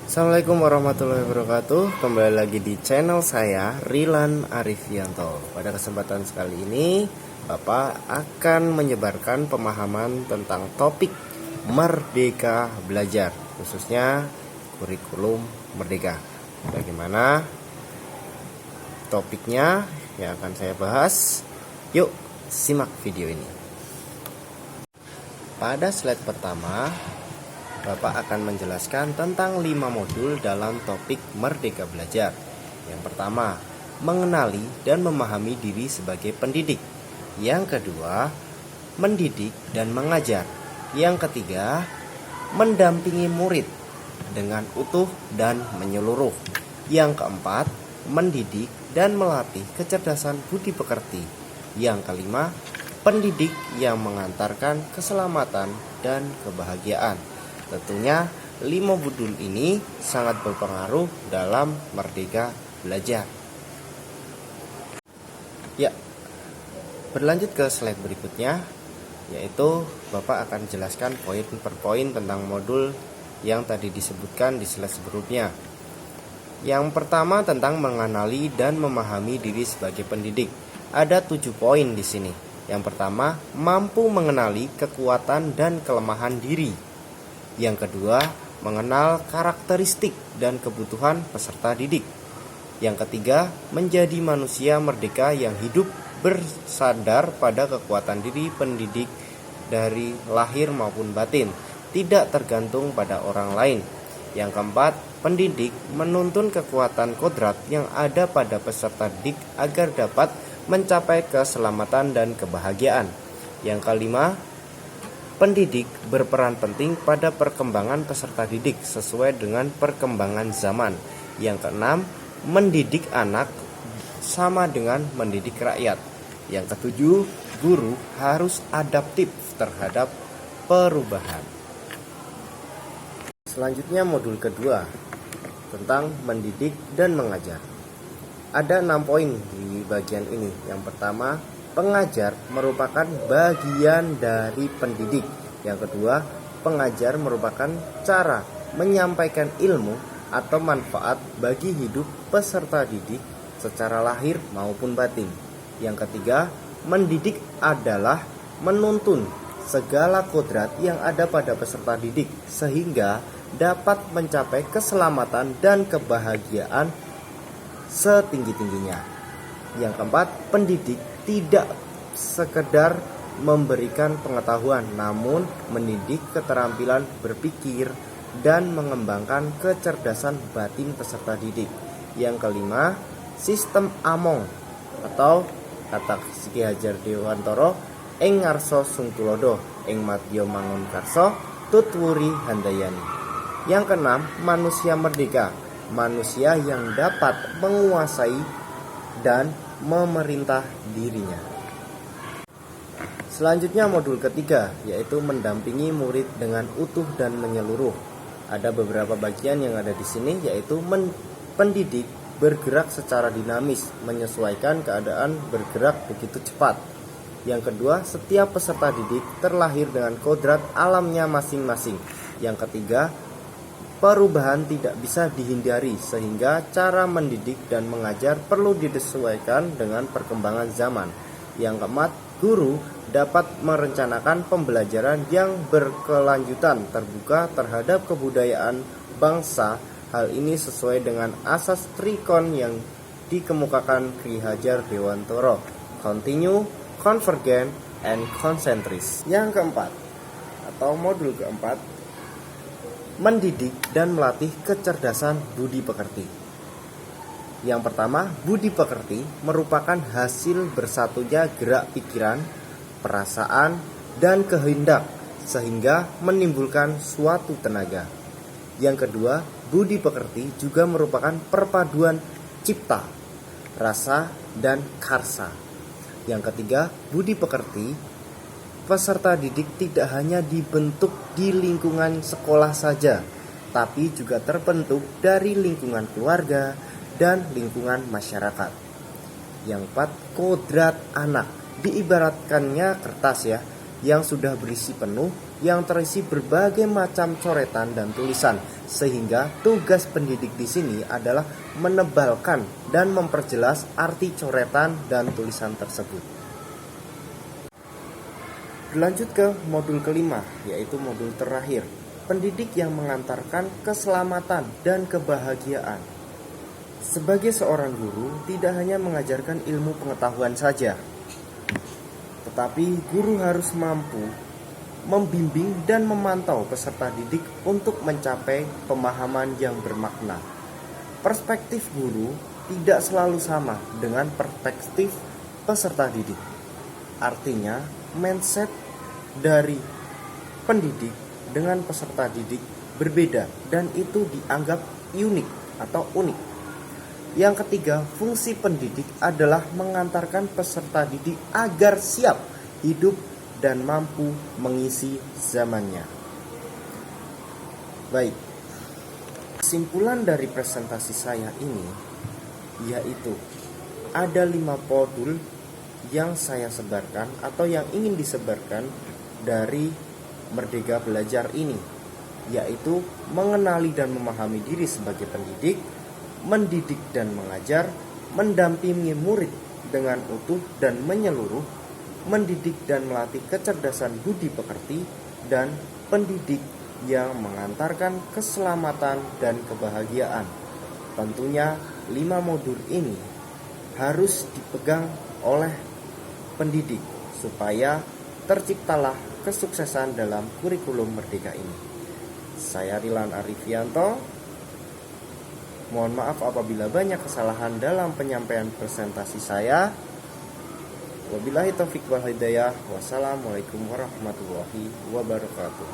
Assalamualaikum warahmatullahi wabarakatuh. Kembali lagi di channel saya, Rilan Arifianto. Pada kesempatan sekali ini Bapak akan menyebarkan pemahaman tentang topik Merdeka Belajar, khususnya kurikulum Merdeka. Bagaimana topiknya yang akan saya bahas? Yuk simak video ini. Pada slide pertama, Bapak akan menjelaskan tentang 5 modul dalam topik Merdeka Belajar. Yang pertama, mengenali dan memahami diri sebagai pendidik. Yang kedua, mendidik dan mengajar. Yang ketiga, mendampingi murid dengan utuh dan menyeluruh. Yang keempat, mendidik dan melatih kecerdasan budi pekerti. Yang kelima, pendidik yang mengantarkan keselamatan dan kebahagiaan. Tentunya 5 modul ini sangat berpengaruh dalam Merdeka Belajar. Ya, berlanjut ke slide berikutnya, yaitu Bapak akan jelaskan poin per poin tentang modul yang tadi disebutkan di slide sebelumnya. Yang pertama tentang mengenali dan memahami diri sebagai pendidik. Ada 7 poin di sini. Yang pertama, mampu mengenali kekuatan dan kelemahan diri. Yang kedua, mengenal karakteristik dan kebutuhan peserta didik. Yang ketiga, menjadi manusia merdeka yang hidup bersandar pada kekuatan diri pendidik dari lahir maupun batin, tidak tergantung pada orang lain. Yang keempat, pendidik menuntun kekuatan kodrat yang ada pada peserta didik agar dapat mencapai keselamatan dan kebahagiaan. Yang kelima, pendidik berperan penting pada perkembangan peserta didik sesuai dengan perkembangan zaman. Yang keenam, mendidik anak sama dengan mendidik rakyat. Yang ketujuh, guru harus adaptif terhadap perubahan. Selanjutnya modul kedua tentang mendidik dan mengajar. Ada 6 poin di bagian ini. Yang pertama, pengajar merupakan bagian dari pendidik. Yang kedua, pengajar merupakan cara menyampaikan ilmu atau manfaat bagi hidup peserta didik secara lahir maupun batin. Yang ketiga, mendidik adalah menuntun segala kodrat yang ada pada peserta didik sehingga dapat mencapai keselamatan dan kebahagiaan setinggi-tingginya. Yang keempat, pendidik tidak sekedar memberikan pengetahuan, namun mendidik keterampilan berpikir dan mengembangkan kecerdasan batin peserta didik. Yang kelima, sistem among atau kata Ki Hajar Dewantara, ing ngarsa sungtulodo, ing madya mangun karsa, tutwuri handayani. Yang keenam, manusia merdeka, manusia yang dapat menguasai dan memerintah dirinya. Selanjutnya modul ketiga, yaitu mendampingi murid dengan utuh dan menyeluruh. Ada beberapa bagian yang ada di sini, yaitu pendidik bergerak secara dinamis, menyesuaikan keadaan bergerak begitu cepat. Yang kedua, setiap peserta didik terlahir dengan kodrat alamnya masing-masing. Yang ketiga, perubahan tidak bisa dihindari sehingga cara mendidik dan mengajar perlu disesuaikan dengan perkembangan zaman. Yang keempat, guru dapat merencanakan pembelajaran yang berkelanjutan terbuka terhadap kebudayaan bangsa. Hal ini sesuai dengan asas trikon yang dikemukakan Ki Hajar Dewantara, continue, convergent, and concentris. Yang keempat atau modul keempat, mendidik dan melatih kecerdasan budi pekerti. Yang pertama, budi pekerti merupakan hasil bersatunya gerak pikiran, perasaan, dan kehendak sehingga menimbulkan suatu tenaga. Yang kedua, budi pekerti juga merupakan perpaduan cipta, rasa, dan karsa. Yang ketiga, budi pekerti peserta didik tidak hanya dibentuk di lingkungan sekolah saja, tapi juga terbentuk dari lingkungan keluarga dan lingkungan masyarakat. Yang keempat, kodrat anak diibaratkannya kertas ya. yang sudah berisi penuh, yang terisi berbagai macam coretan dan tulisan, sehingga tugas pendidik di sini adalah menebalkan dan memperjelas arti coretan dan tulisan tersebut. Berlanjut ke modul kelima, yaitu modul terakhir, pendidik yang mengantarkan keselamatan dan kebahagiaan. Sebagai seorang guru, tidak hanya mengajarkan ilmu pengetahuan saja, tetapi guru harus mampu membimbing dan memantau peserta didik untuk mencapai pemahaman yang bermakna. Perspektif guru tidak selalu sama dengan perspektif peserta didik. Artinya, mindset dari pendidik dengan peserta didik berbeda dan itu dianggap unik atau unik. Yang ketiga, fungsi pendidik adalah mengantarkan peserta didik agar siap hidup dan mampu mengisi zamannya. Baik, kesimpulan dari presentasi saya ini yaitu ada 5 modul yang saya sebarkan atau yang ingin disebarkan dari Merdeka Belajar ini, yaitu mengenali dan memahami diri sebagai pendidik, mendidik dan mengajar, mendampingi murid dengan utuh dan menyeluruh, mendidik dan melatih kecerdasan budi pekerti, dan pendidik yang mengantarkan keselamatan dan kebahagiaan. Tentunya 5 modul ini harus dipegang oleh pendidik supaya terciptalah kesuksesan dalam kurikulum Merdeka ini. Saya Rilan Arifianto. Mohon maaf apabila banyak kesalahan dalam penyampaian presentasi saya. Wabillahi taufiq wal hidayah. Wassalamualaikum warahmatullahi wabarakatuh.